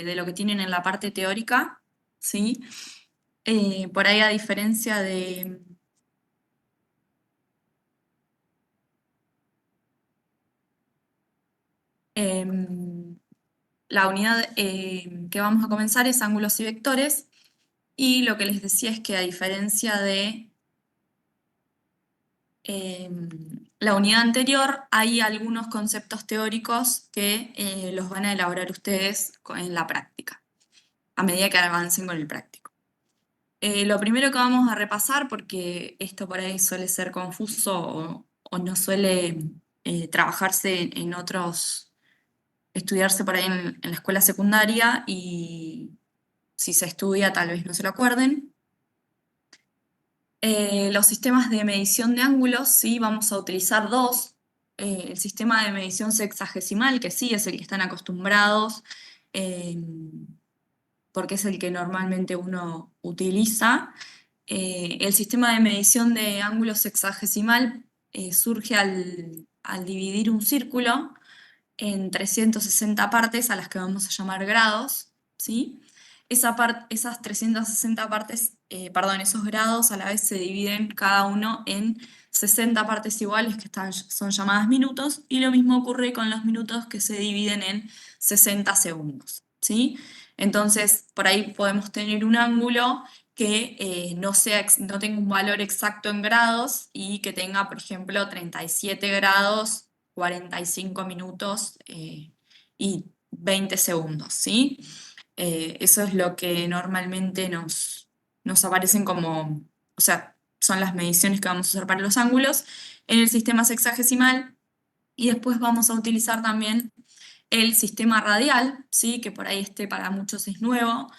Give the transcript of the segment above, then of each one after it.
de lo que tienen en la parte teórica, ¿sí? Por ahí a diferencia de... em, la unidad que vamos a comenzar es ángulos y vectores, y lo que les decía es que a diferencia de la unidad anterior, hay algunos conceptos teóricos que los van a elaborar ustedes en la práctica, a medida que avancen con el práctico. Lo primero que vamos a repasar, porque esto por ahí suele ser confuso o no suele trabajarse en otros, estudiarse por ahí en la escuela secundaria, y si se estudia tal vez no se lo acuerden. Los sistemas de medición de ángulos, sí, vamos a utilizar dos. El sistema de medición sexagesimal, que sí es el que están acostumbrados, eh, porque es el que normalmente uno utiliza. El sistema de medición de ángulo sexagesimal surge al dividir un círculo en 360 partes, a las que vamos a llamar grados, ¿sí? Esas 360 partes, perdón, esos grados a la vez se dividen cada uno en 60 partes iguales, que son llamadas minutos, y lo mismo ocurre con los minutos, que se dividen en 60 segundos, ¿sí? Entonces, por ahí podemos tener un ángulo que no tenga un valor exacto en grados, y que tenga, por ejemplo, 37 grados, 45 minutos y 20 segundos, ¿sí? Eso es lo que normalmente nos aparecen como, o sea, son las mediciones que vamos a usar para los ángulos en el sistema sexagesimal. Y después vamos a utilizar también el sistema radial, ¿sí? Que por ahí para muchos es nuevo.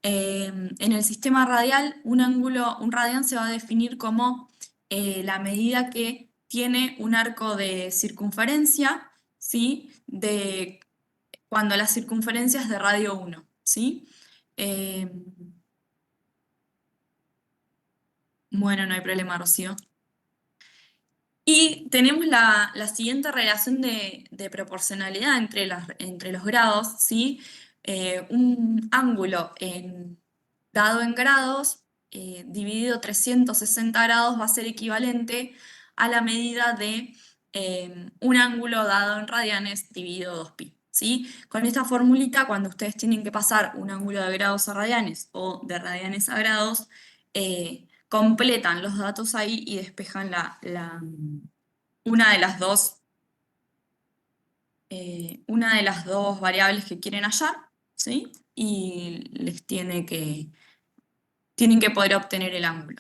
En el sistema radial, un radián se va a definir como la medida que tiene un arco de circunferencia, ¿sí? Cuando la circunferencia es de radio 1, ¿sí? Eh, bueno, no hay problema, Rocío. Y tenemos la siguiente relación de proporcionalidad entre los grados, ¿sí? Un ángulo dado en grados, dividido 360 grados, va a ser equivalente a la medida de un ángulo dado en radianes dividido 2pi, ¿sí? Con esta formulita, cuando ustedes tienen que pasar un ángulo de grados a radianes o de radianes a grados, completan los datos ahí y despejan una de las dos, una de las dos variables que quieren hallar, ¿sí? Y tienen que poder obtener el ángulo.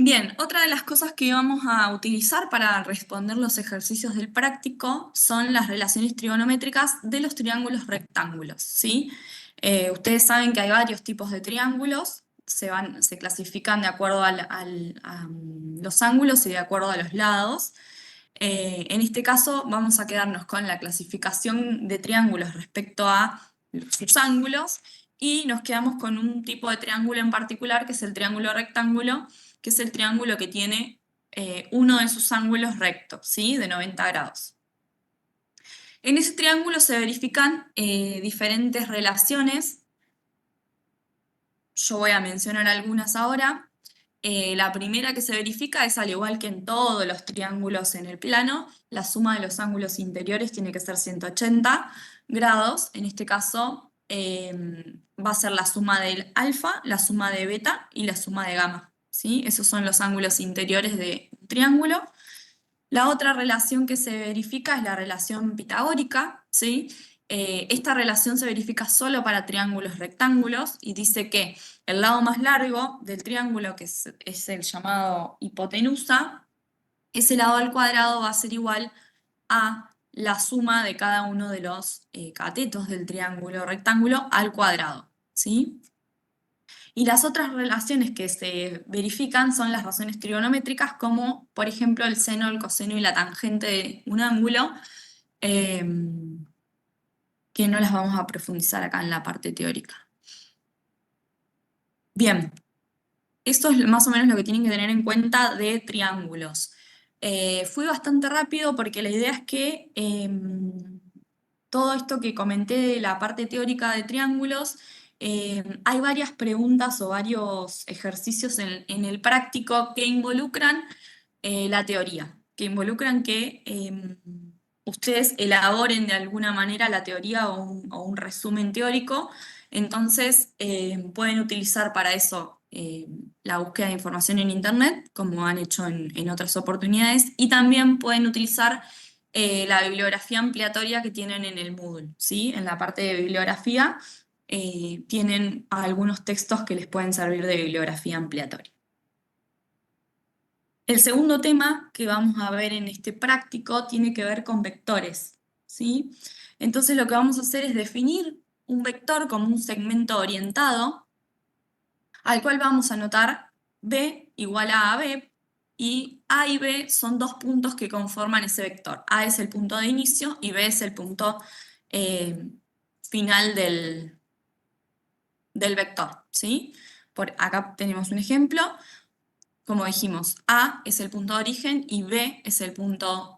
Bien, otra de las cosas que vamos a utilizar para responder los ejercicios del práctico son las relaciones trigonométricas de los triángulos rectángulos, ¿sí? Ustedes saben que hay varios tipos de triángulos, se clasifican de acuerdo a los ángulos y de acuerdo a los lados. En este caso vamos a quedarnos con la clasificación de triángulos respecto a sus ángulos, y nos quedamos con un tipo de triángulo en particular, que es el triángulo rectángulo, que es el triángulo que tiene uno de sus ángulos rectos, ¿sí? De 90 grados. En ese triángulo se verifican diferentes relaciones. Yo voy a mencionar algunas ahora. La primera que se verifica es, al igual que en todos los triángulos en el plano, la suma de los ángulos interiores tiene que ser 180 grados. En este caso va a ser la suma del alfa, la suma de beta y la suma de gamma, ¿sí? Esos son los ángulos interiores de un triángulo. La otra relación que se verifica es la relación pitagórica, ¿sí? Esta relación se verifica solo para triángulos rectángulos, y dice que el lado más largo del triángulo, que es el llamado hipotenusa, ese lado al cuadrado va a ser igual a la suma de cada uno de los catetos del triángulo rectángulo al cuadrado, ¿sí? Y las otras relaciones que se verifican son las razones trigonométricas, como por ejemplo el seno, el coseno y la tangente de un ángulo, eh, que no las vamos a profundizar acá en la parte teórica. Bien, esto es más o menos lo que tienen que tener en cuenta de triángulos. Fui bastante rápido porque la idea es que todo esto que comenté de la parte teórica de triángulos, hay varias preguntas o varios ejercicios en el práctico que involucran la teoría, que involucran que ustedes elaboren de alguna manera la teoría o un resumen teórico. Entonces, pueden utilizar para eso la búsqueda de información en Internet, como han hecho en otras oportunidades, y también pueden utilizar la bibliografía ampliatoria que tienen en el Moodle, ¿sí? En la parte de bibliografía tienen algunos textos que les pueden servir de bibliografía ampliatoria. El segundo tema que vamos a ver en este práctico tiene que ver con vectores, ¿sí? Entonces lo que vamos a hacer es definir un vector como un segmento orientado al cual vamos a anotar B igual a AB, y A y B son dos puntos que conforman ese vector. A es el punto de inicio y B es el punto final del vector, ¿sí? Por acá tenemos un ejemplo. Como dijimos, A es el punto de origen y B es el punto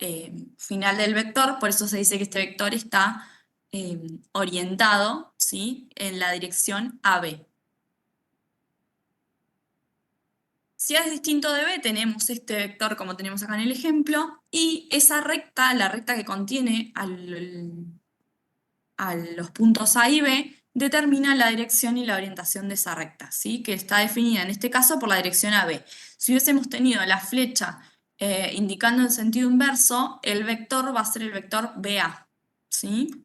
final del vector, por eso se dice que este vector está orientado, ¿sí?, en la dirección AB. Si A es distinto de B, tenemos este vector como tenemos acá en el ejemplo, y esa recta, la recta que contiene a los puntos A y B, determina la dirección y la orientación de esa recta, ¿sí? Que está definida en este caso por la dirección AB. Si hubiésemos tenido la flecha indicando en sentido inverso, el vector va a ser el vector BA, ¿sí?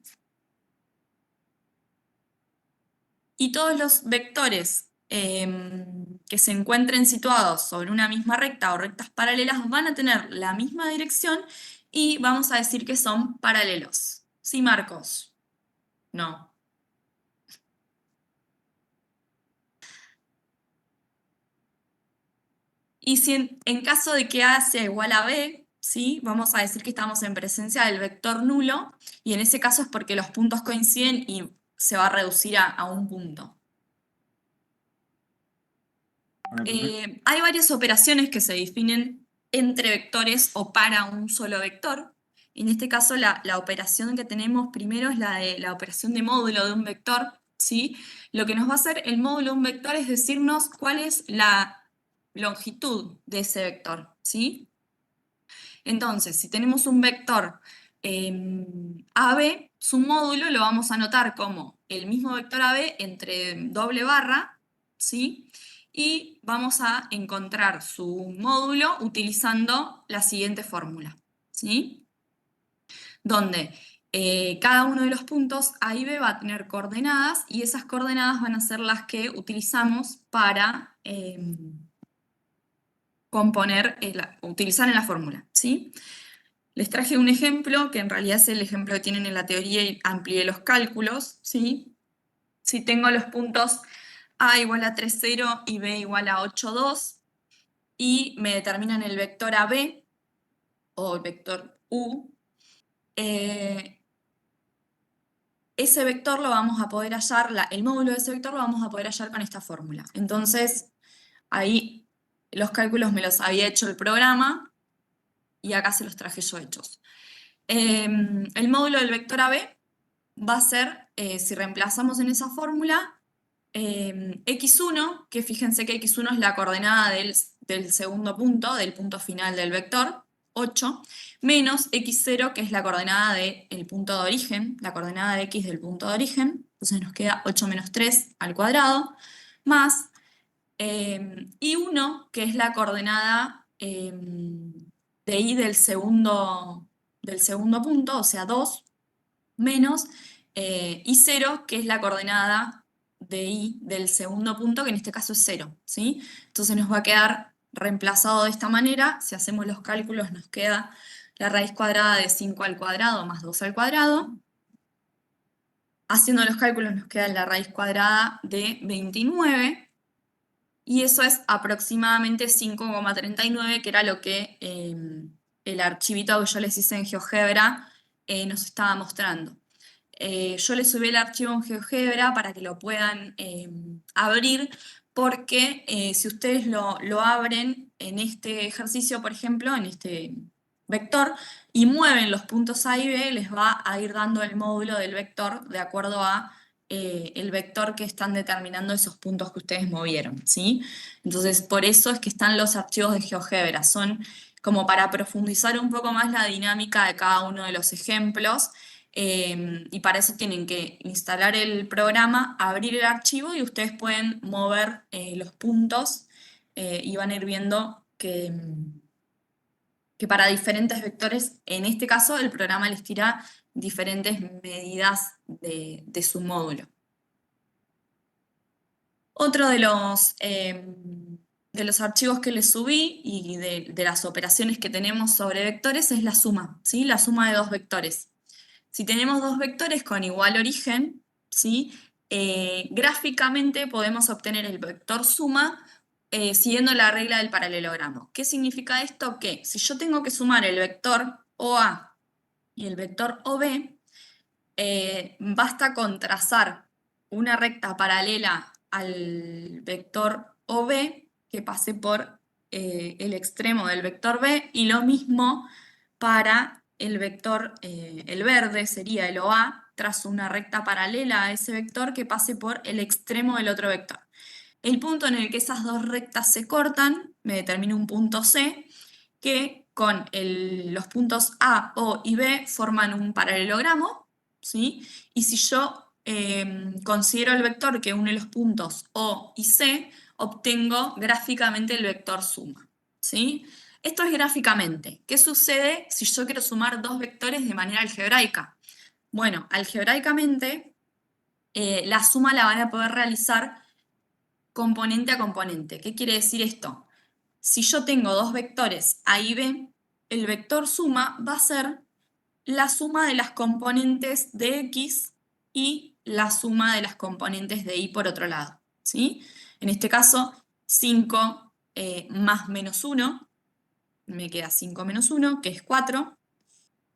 Y todos los vectores que se encuentren situados sobre una misma recta o rectas paralelas van a tener la misma dirección y vamos a decir que son paralelos. ¿Sí, Marcos? No. Y si en caso de que A sea igual a B, ¿sí?, vamos a decir que estamos en presencia del vector nulo, y en ese caso es porque los puntos coinciden y se va a reducir a un punto. Hay varias operaciones que se definen entre vectores o para un solo vector. En este caso, la operación que tenemos primero es la operación de módulo de un vector, ¿sí? Lo que nos va a hacer el módulo de un vector es decirnos cuál es la longitud de ese vector, ¿sí? Entonces, si tenemos un vector AB, su módulo lo vamos a anotar como el mismo vector AB entre doble barra, ¿sí? Y vamos a encontrar su módulo utilizando la siguiente fórmula, ¿sí? Donde cada uno de los puntos A y B va a tener coordenadas, y esas coordenadas van a ser las que utilizamos para utilizar en la fórmula, ¿sí? Les traje un ejemplo que en realidad es el ejemplo que tienen en la teoría y amplié los cálculos, ¿sí? Si tengo los puntos A igual a 3, 0 y B igual a 8, 2, y me determinan el vector AB o el vector U, ese vector lo vamos a poder hallar, el módulo de ese vector lo vamos a poder hallar con esta fórmula. Entonces, ahí los cálculos me los había hecho el programa y acá se los traje yo hechos. El módulo del vector AB va a ser, si reemplazamos en esa fórmula, x1, que fíjense que x1 es la coordenada del segundo punto, del punto final del vector, 8, menos x0, que es la coordenada del punto de origen, la coordenada de x del punto de origen, entonces nos queda 8 menos 3 al cuadrado, más y1, que es la coordenada de y del segundo punto, o sea 2, menos y0, que es la coordenada de y del segundo punto, que en este caso es 0, ¿sí? Entonces nos va a quedar reemplazado de esta manera. Si hacemos los cálculos nos queda la raíz cuadrada de 5 al cuadrado más 2 al cuadrado. Haciendo los cálculos nos queda la raíz cuadrada de 29, y eso es aproximadamente 5,39, que era lo que el archivito que yo les hice en GeoGebra nos estaba mostrando. Yo les subí el archivo en GeoGebra para que lo puedan abrir, porque si ustedes lo abren en este ejercicio, por ejemplo, vector y mueven los puntos A y B, les va a ir dando el módulo del vector de acuerdo a el vector que están determinando esos puntos que ustedes movieron, ¿sí? Entonces, por eso es que están los archivos de GeoGebra, son como para profundizar un poco más la dinámica de cada uno de los ejemplos, y para eso tienen que instalar el programa, abrir el archivo y ustedes pueden mover los puntos y van a ir viendo que para diferentes vectores, en este caso el programa les tira diferentes medidas de su módulo. Otro de los archivos que les subí y de las operaciones que tenemos sobre vectores es la suma, ¿sí? La suma de dos vectores. Si tenemos dos vectores con igual origen, ¿sí? Gráficamente podemos obtener el vector suma siguiendo la regla del paralelogramo. ¿Qué significa esto? Que si yo tengo que sumar el vector OA y el vector OB, basta con trazar una recta paralela al vector OB que pase por el extremo del vector B, y lo mismo para el vector, el verde sería el OA, trazo una recta paralela a ese vector que pase por el extremo del otro vector. El punto en el que esas dos rectas se cortan, me determina un punto C, que con los puntos A, O y B forman un paralelogramo, ¿sí? Y si yo considero el vector que une los puntos O y C, obtengo gráficamente el vector suma, ¿sí? Esto es gráficamente. ¿Qué sucede si yo quiero sumar dos vectores de manera algebraica? Bueno, algebraicamente la suma la van a poder realizar componente a componente. ¿Qué quiere decir esto? Si yo tengo dos vectores A y B, el vector suma va a ser la suma de las componentes de X y la suma de las componentes de Y por otro lado, ¿sí? En este caso, 5 más menos 1, me queda 5 menos 1, que es 4,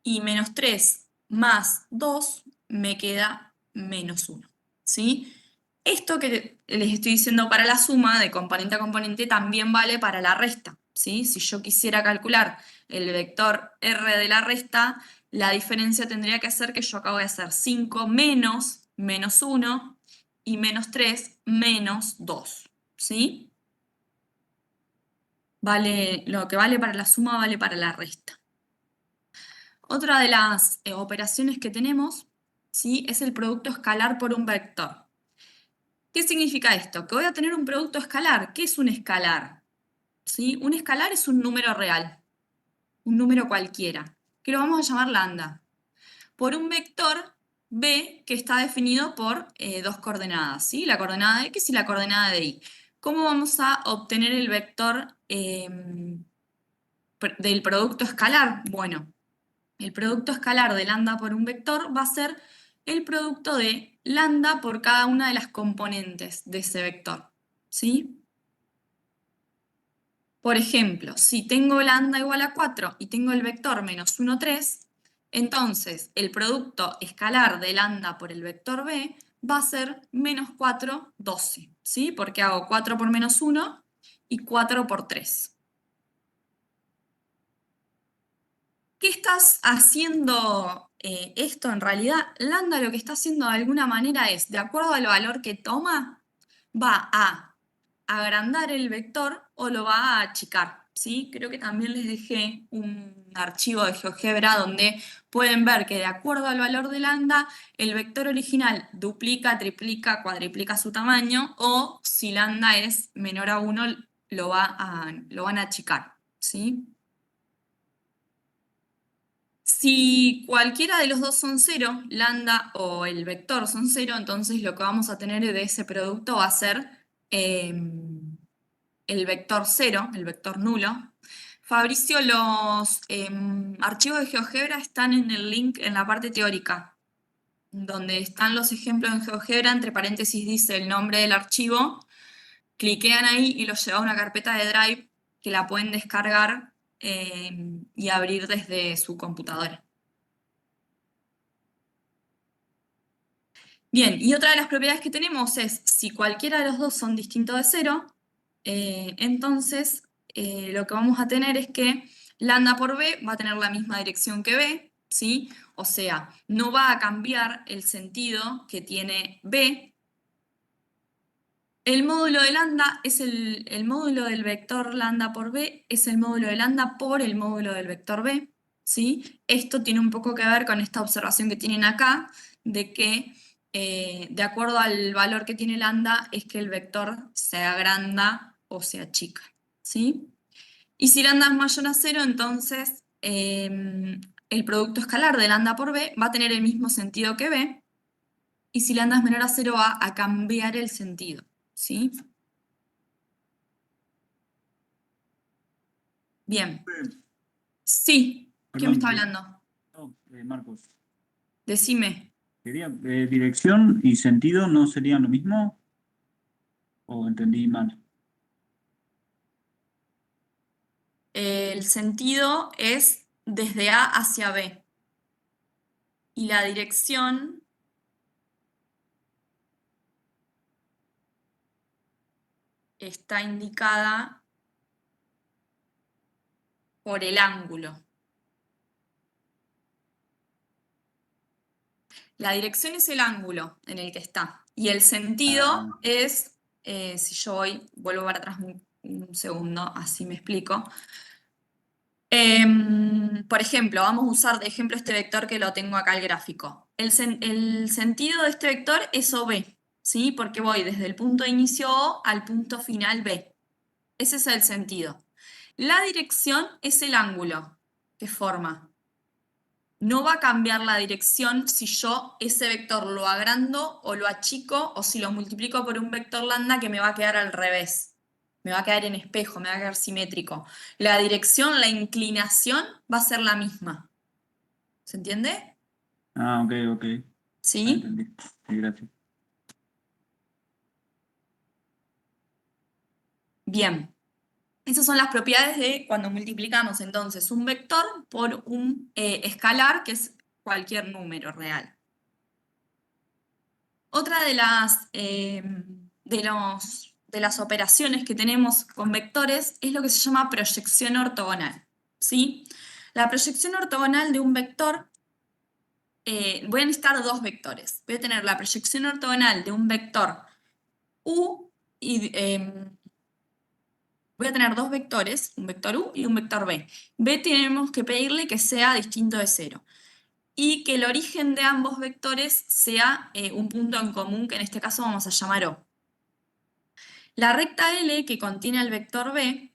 y menos 3 más 2, me queda menos 1, ¿sí? Esto que les estoy diciendo para la suma de componente a componente también vale para la resta, ¿sí? Si yo quisiera calcular el vector R de la resta, la diferencia tendría que ser que yo acabo de hacer 5 menos menos 1 y menos 3 menos 2, ¿sí? Vale, lo que vale para la suma vale para la resta. Otra de las operaciones que tenemos, ¿sí? Es el producto escalar por un vector. ¿Qué significa esto? Que voy a tener un producto escalar. ¿Qué es un escalar? ¿Sí? Un escalar es un número real, un número cualquiera, que lo vamos a llamar lambda, por un vector b que está definido por dos coordenadas, ¿sí? La coordenada de x y la coordenada de y. ¿Cómo vamos a obtener el vector del producto escalar? Bueno, el producto escalar de lambda por un vector va a ser el producto de lambda por cada una de las componentes de ese vector, ¿sí? Por ejemplo, si tengo lambda igual a 4 y tengo el vector menos 1, 3, entonces el producto escalar de lambda por el vector b va a ser menos 4, 12, ¿sí? Porque hago 4 por menos 1 y 4 por 3. ¿Qué estás haciendo esto en realidad? Lambda lo que está haciendo de alguna manera es, de acuerdo al valor que toma, va a agrandar el vector o lo va a achicar, ¿sí? Creo que también les dejé un archivo de GeoGebra donde pueden ver que de acuerdo al valor de lambda, el vector original duplica, triplica, cuadriplica su tamaño, o si lambda es menor a 1, lo van a achicar, ¿sí? Si cualquiera de los dos son cero, lambda o el vector son cero, entonces lo que vamos a tener de ese producto va a ser el vector cero, el vector nulo. Fabricio, los archivos de GeoGebra están en el link en la parte teórica, donde están los ejemplos en GeoGebra, entre paréntesis dice el nombre del archivo, cliquean ahí y los lleva a una carpeta de Drive que la pueden descargar y abrir desde su computadora. Bien, y otra de las propiedades que tenemos es, si cualquiera de los dos son distintos de cero, entonces lo que vamos a tener es que Lambda por b va a tener la misma dirección que b, ¿sí? O sea, no va a cambiar el sentido que tiene b. El módulo de lambda es el módulo del vector lambda por b, es el módulo de lambda por el módulo del vector b, ¿sí? Esto tiene un poco que ver con esta observación que tienen acá, de que de acuerdo al valor que tiene lambda, es que el vector se agranda o se achica, ¿sí? Y si lambda es mayor a 0, entonces el producto escalar de lambda por b va a tener el mismo sentido que b, y si lambda es menor a 0 va a cambiar el sentido, ¿sí? Bien. Sí, ¿quién me Perdón, está hablando? no, Marcos. Decime. Quería, ¿dirección y sentido no serían lo mismo? ¿O entendí mal? El sentido es desde A hacia B. Y la dirección está indicada por el ángulo. La dirección es el ángulo en el que está. Y el sentido Ah, es, si yo vuelvo para atrás un segundo, así me explico. Por ejemplo, vamos a usar de ejemplo este vector que lo tengo acá el gráfico. El sentido de este vector es OB, ¿sí? Porque voy desde el punto de inicio O al punto final B. Ese es el sentido. La dirección es el ángulo que forma. No va a cambiar la dirección si yo ese vector lo agrando o lo achico o si lo multiplico por un vector lambda que me va a quedar al revés. Me va a quedar en espejo, me va a quedar simétrico. La dirección, la inclinación va a ser la misma. ¿Se entiende? ok, ok. Ah, ¿Sí? entendí. Sí, gracias. Bien. Esas son las propiedades de cuando multiplicamos entonces un vector por un escalar, que es cualquier número real. Otra de las operaciones que tenemos con vectores es lo que se llama proyección ortogonal, ¿sí? La proyección ortogonal de un vector, voy a necesitar dos vectores. Voy a tener la proyección ortogonal de un vector U y voy a tener dos vectores, un vector U y un vector B. B tenemos que pedirle que sea distinto de cero y que el origen de ambos vectores sea un punto en común, que en este caso vamos a llamar O. La recta L que contiene el vector B,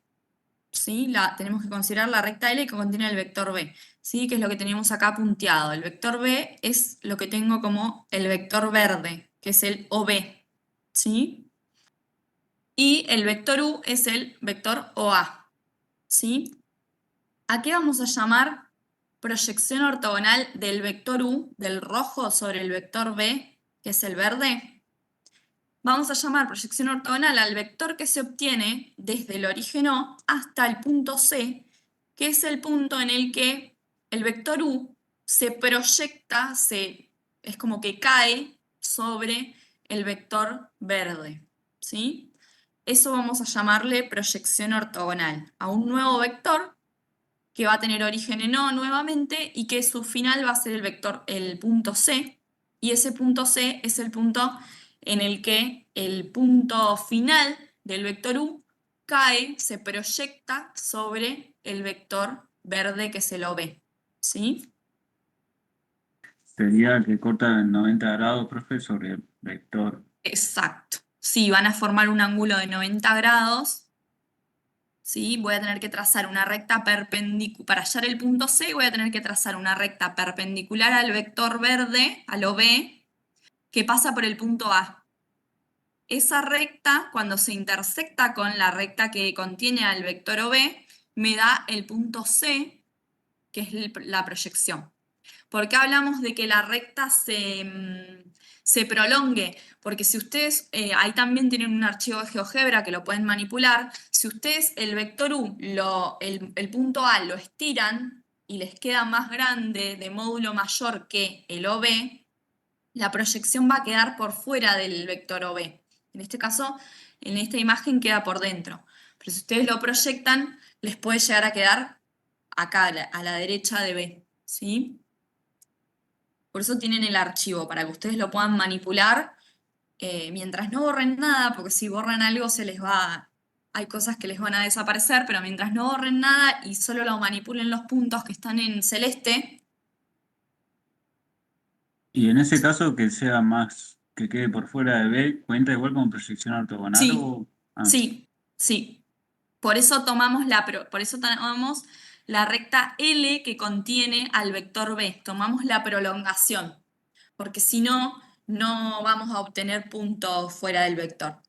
¿sí? Tenemos que considerar la recta L que contiene el vector B, ¿sí? Que es lo que tenemos acá punteado. El vector B es lo que tengo como el vector verde, que es el OB, ¿sí? Y el vector U es el vector OA, ¿sí? ¿A qué vamos a llamar proyección ortogonal del vector U, del rojo, sobre el vector B, que es el verde? Vamos a llamar proyección ortogonal al vector que se obtiene desde el origen O hasta el punto C, que es el punto en el que el vector U se proyecta, es como que cae sobre el vector verde, ¿sí? Eso vamos a llamarle proyección ortogonal a un nuevo vector que va a tener origen en O nuevamente y que su final va a ser el vector, el punto C, y ese punto C es el punto en el que el punto final del vector U cae, se proyecta sobre el vector verde que se lo ve, ¿sí? Sería que corta en 90 grados, profe, sobre el vector. Exacto. Sí, van a formar un ángulo de 90 grados. ¿Sí? Voy a tener que trazar una recta perpendicular, para hallar el punto C voy a tener que trazar una recta perpendicular al vector verde, al OB, que pasa por el punto A. Esa recta, cuando se intersecta con la recta que contiene al vector OB, me da el punto C, que es la proyección. ¿Por qué hablamos de que la recta se prolongue? Porque si ustedes, ahí también tienen un archivo de GeoGebra que lo pueden manipular, si ustedes el vector U, el punto A lo estiran y les queda más grande, de módulo mayor que el OB, la proyección va a quedar por fuera del vector OB. En este caso, en esta imagen queda por dentro. Pero si ustedes lo proyectan, les puede llegar a quedar acá a la derecha de B, ¿sí? Por eso tienen el archivo, para que ustedes lo puedan manipular mientras no borren nada, porque si borran algo se les va, hay cosas que les van a desaparecer, pero mientras no borren nada y solo lo manipulen los puntos que están en celeste. Y en ese caso que sea más, que quede por fuera de B, ¿cuenta igual como proyección ortogonal Sí, o...? Ah, sí, sí. Por eso tomamos por eso tomamos la recta L que contiene al vector B. Tomamos la prolongación, porque si no, no vamos a obtener puntos fuera del vector.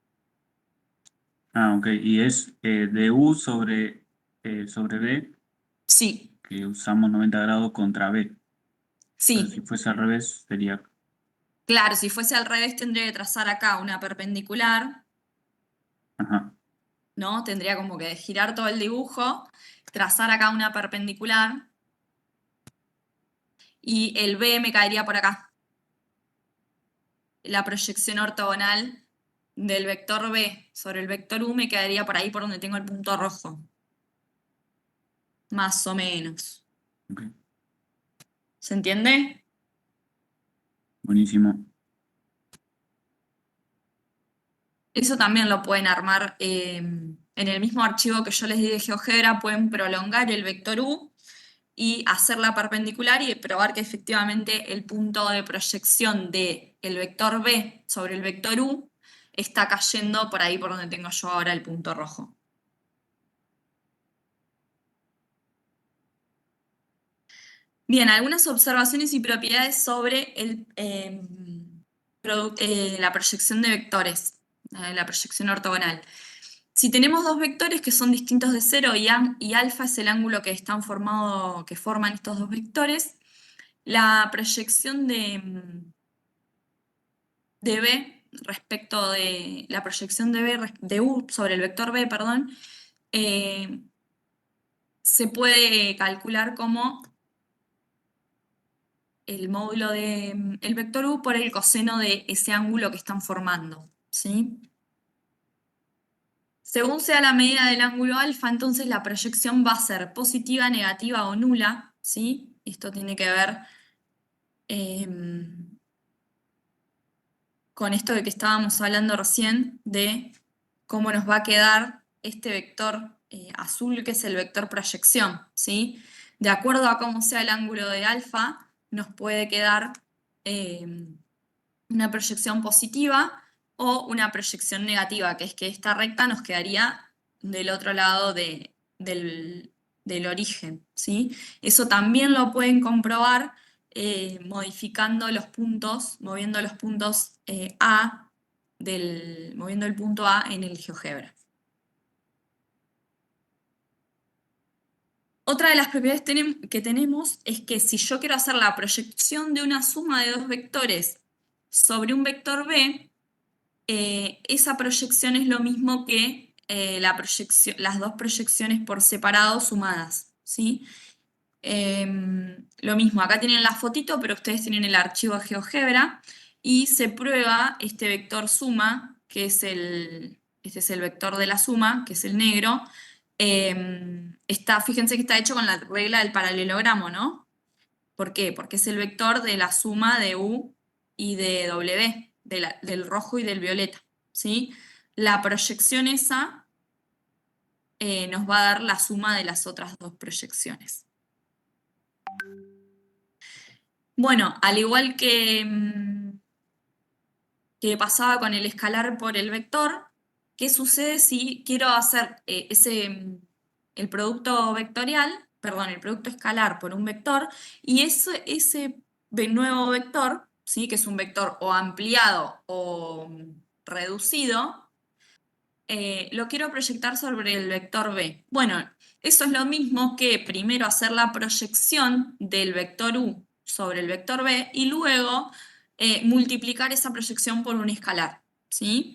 ok. Y es du sobre B, Sí, que usamos 90 grados contra B. Entonces, si sí. fuese al revés, sería... Claro, si fuese al revés tendría que trazar acá una perpendicular, Ajá, ¿no? Tendría como que girar todo el dibujo, trazar acá una perpendicular y el B me caería por acá. La proyección ortogonal del vector B sobre el vector U me quedaría por ahí por donde tengo el punto rojo. Más o menos. ok. ¿Se entiende? Buenísimo. Eso también lo pueden armar en el mismo archivo que yo les di de GeoGebra, pueden prolongar el vector U y hacer la perpendicular y probar que efectivamente el punto de proyección del vector B sobre el vector U está cayendo por ahí por donde tengo yo ahora el punto rojo. Bien, algunas observaciones y propiedades sobre la proyección de vectores, la proyección ortogonal. Si tenemos dos vectores que son distintos de cero y alfa es el ángulo que que forman estos dos vectores, la proyección de B respecto de la proyección de U sobre el vector B, perdón, eh, se puede calcular como el módulo de el vector U por el coseno de ese ángulo que están formando, ¿sí? Según sea la medida del ángulo alfa, entonces la proyección va a ser positiva, negativa o nula, ¿sí? Esto tiene que ver em, con esto de que estábamos hablando recién, de cómo nos va a quedar este vector azul, que es el vector proyección, ¿sí? De acuerdo a cómo sea el ángulo de alfa, nos puede quedar una proyección positiva o una proyección negativa, que es que esta recta nos quedaría del otro lado del origen, ¿sí? Eso también lo pueden comprobar modificando los puntos, moviendo los puntos moviendo el punto A en el GeoGebra. Otra de las propiedades que tenemos es que si yo quiero hacer la proyección de una suma de dos vectores sobre un vector B, esa proyección es lo mismo que las dos proyecciones por separado sumadas, ¿sí? Lo mismo, acá tienen la fotito, pero ustedes tienen el archivo de GeoGebra y se prueba este vector suma, que es este es el vector de la suma, que es el negro. Fíjense que está hecho con la regla del paralelogramo, ¿no? ¿Por qué? Porque es el vector de la suma de U y de W, del rojo y del violeta, ¿sí? La proyección esa nos va a dar la suma de las otras dos proyecciones. Bueno, al igual que pasaba con el escalar por el vector, ¿qué sucede si quiero hacer el producto vectorial, perdón, el producto escalar por un vector, y ese nuevo vector, ¿sí? Que es un vector o ampliado o reducido, lo quiero proyectar sobre el vector B? Bueno, eso es lo mismo que primero hacer la proyección del vector U sobre el vector B y luego multiplicar esa proyección por un escalar, ¿sí?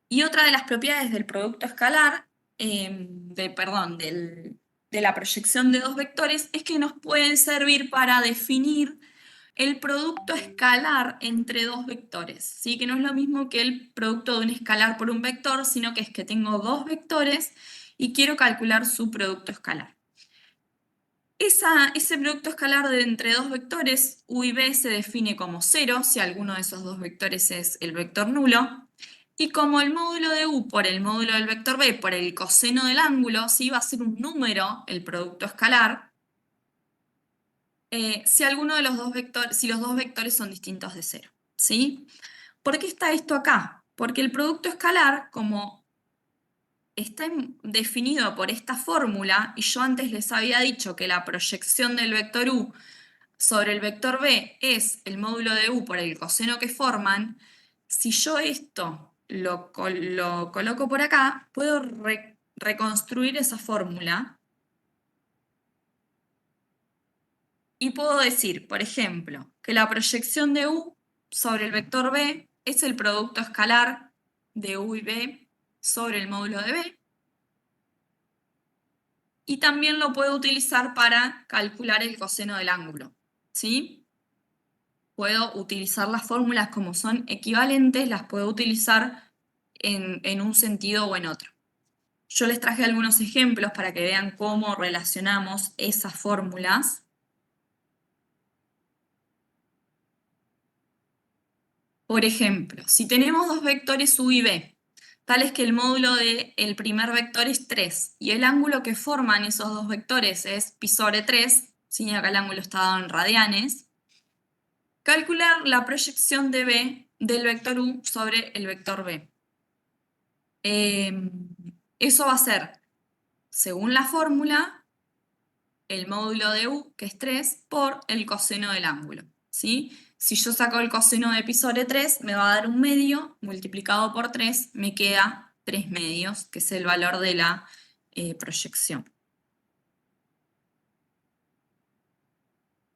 Y otra de las propiedades del producto escalar, perdón, de la proyección de dos vectores, es que nos pueden servir para definir el producto escalar entre dos vectores, ¿sí? Que no es lo mismo que el producto de un escalar por un vector, sino que es que tengo dos vectores y quiero calcular su producto escalar. Ese producto escalar de entre dos vectores, u y b, se define como 0 si alguno de esos dos vectores es el vector nulo. Y como el módulo de u por el módulo del vector b por el coseno del ángulo, si va a ser un número el producto escalar, si alguno de los dos vectores, si los dos vectores son distintos de 0, ¿sí? ¿Por qué está esto acá? Porque el producto escalar, como está definido por esta fórmula, y yo antes les había dicho que la proyección del vector u sobre el vector b es el módulo de u por el coseno que forman, si yo esto lo coloco por acá, puedo reconstruir esa fórmula y puedo decir, por ejemplo, que la proyección de u sobre el vector b es el producto escalar de u y b sobre el módulo de b. Y también lo puedo utilizar para calcular el coseno del ángulo, ¿sí? Puedo utilizar las fórmulas como son equivalentes, las puedo utilizar en un sentido o en otro. Yo les traje algunos ejemplos para que vean cómo relacionamos esas fórmulas. Por ejemplo, si tenemos dos vectores u y b, tales que el módulo del primer vector es 3 y el ángulo que forman esos dos vectores es pi sobre 3, ¿sí? Acá el ángulo está dado en radianes, calcular la proyección de b del vector u sobre el vector b. Eso va a ser, según la fórmula, el módulo de u, que es 3, por el coseno del ángulo, ¿sí? Si yo saco el coseno de pi sobre 3, me va a dar un medio, multiplicado por 3, me queda 3 medios, que es el valor de la proyección.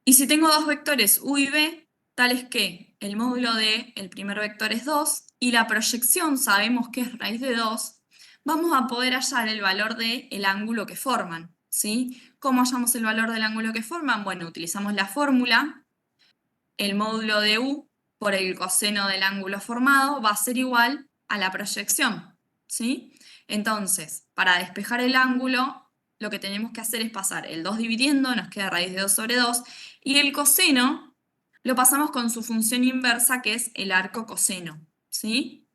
Y si tengo dos vectores u y b, tales que el módulo del primer vector es 2 y la proyección sabemos que es raíz de 2, vamos a poder hallar el valor del ángulo que forman, ¿sí? ¿Cómo hallamos el valor del ángulo que forman? Bueno, utilizamos la fórmula, el módulo de u por el coseno del ángulo formado va a ser igual a la proyección, ¿sí? Entonces, para despejar el ángulo, lo que tenemos que hacer es pasar el 2 dividiendo, nos queda raíz de 2 sobre 2, y el coseno lo pasamos con su función inversa, que es el arco coseno, ¿sí?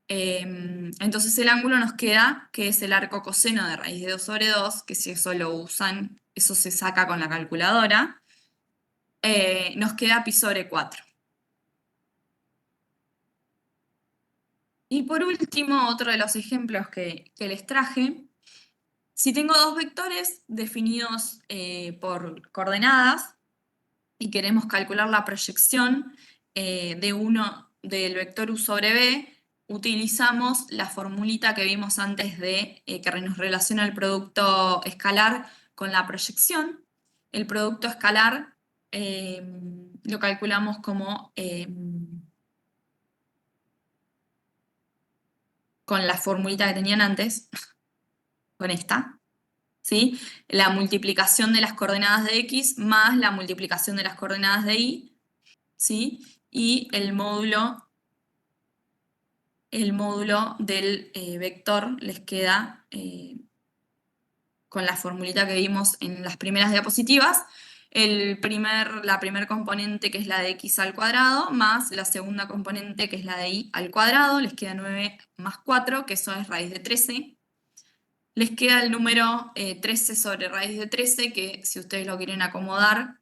Entonces el ángulo nos queda, que es el arco coseno de raíz de 2 sobre 2, que si eso lo usan, eso se saca con la calculadora, nos queda pi sobre 4. Y por último, otro de los ejemplos que les traje, si tengo dos vectores definidos por coordenadas y queremos calcular la proyección de uno del vector u sobre b, utilizamos la formulita que vimos antes de que nos relaciona el producto escalar con la proyección. El producto escalar lo calculamos como con la formulita que tenían antes, con esta, ¿sí? La multiplicación de las coordenadas de x más la multiplicación de las coordenadas de y, ¿sí? Y el módulo del vector les queda con la formulita que vimos en las primeras diapositivas, la primer componente, que es la de x al cuadrado, más la segunda componente, que es la de y al cuadrado, les queda 9 más 4, que eso es raíz de 13. Les queda el número 13 sobre raíz de 13, que si ustedes lo quieren acomodar,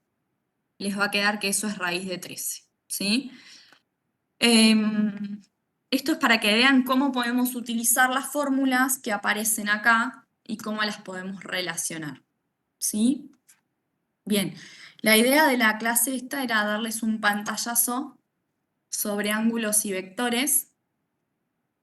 les va a quedar que eso es raíz de 13, ¿sí? Esto es para que vean cómo podemos utilizar las fórmulas que aparecen acá y cómo las podemos relacionar, ¿sí? Bien, la idea de la clase esta era darles un pantallazo sobre ángulos y vectores,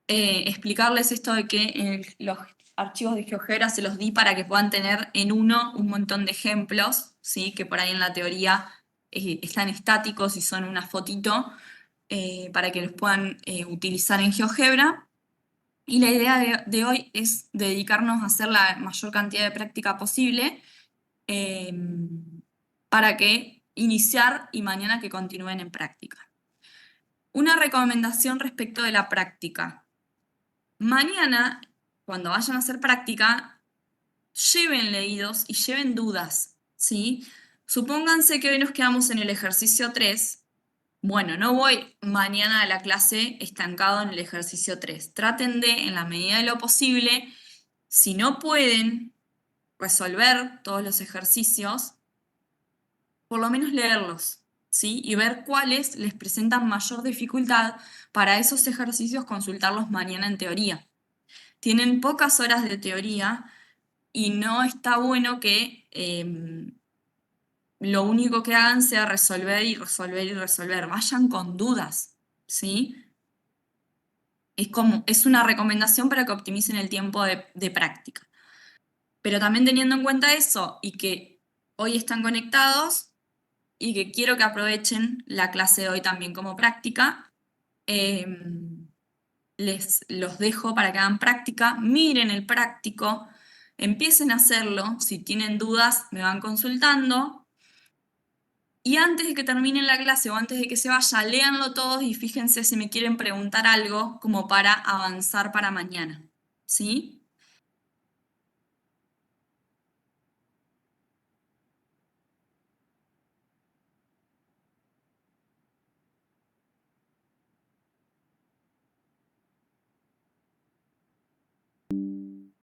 explicarles esto de que los archivos de GeoGebra se los di para que puedan tener en uno un montón de ejemplos, ¿sí? Que por ahí en la teoría están estáticos y son una fotito, para que los puedan utilizar en GeoGebra. Y la idea de hoy es dedicarnos a hacer la mayor cantidad de práctica posible para que iniciar y mañana que continúen en práctica. Una recomendación respecto de la práctica. Mañana, cuando vayan a hacer práctica, lleven leídos y lleven dudas, ¿sí? Supónganse que hoy nos quedamos en el ejercicio 3. Bueno, no voy mañana a la clase estancado en el ejercicio 3. Traten de, en la medida de lo posible, si no pueden resolver todos los ejercicios, por lo menos leerlos, ¿sí? Y ver cuáles les presentan mayor dificultad para esos ejercicios consultarlos mañana en teoría. Tienen pocas horas de teoría y no está bueno que lo único que hagan sea resolver y resolver y resolver. Vayan con dudas, ¿sí? Es una recomendación para que optimicen el tiempo de práctica. Pero también teniendo en cuenta eso y que hoy están conectados y que quiero que aprovechen la clase de hoy también como práctica, los dejo para que hagan práctica, miren el práctico, empiecen a hacerlo, si tienen dudas me van consultando, y antes de que terminen la clase o antes de que se vaya, léanlo todos y fíjense si me quieren preguntar algo como para avanzar para mañana, ¿sí?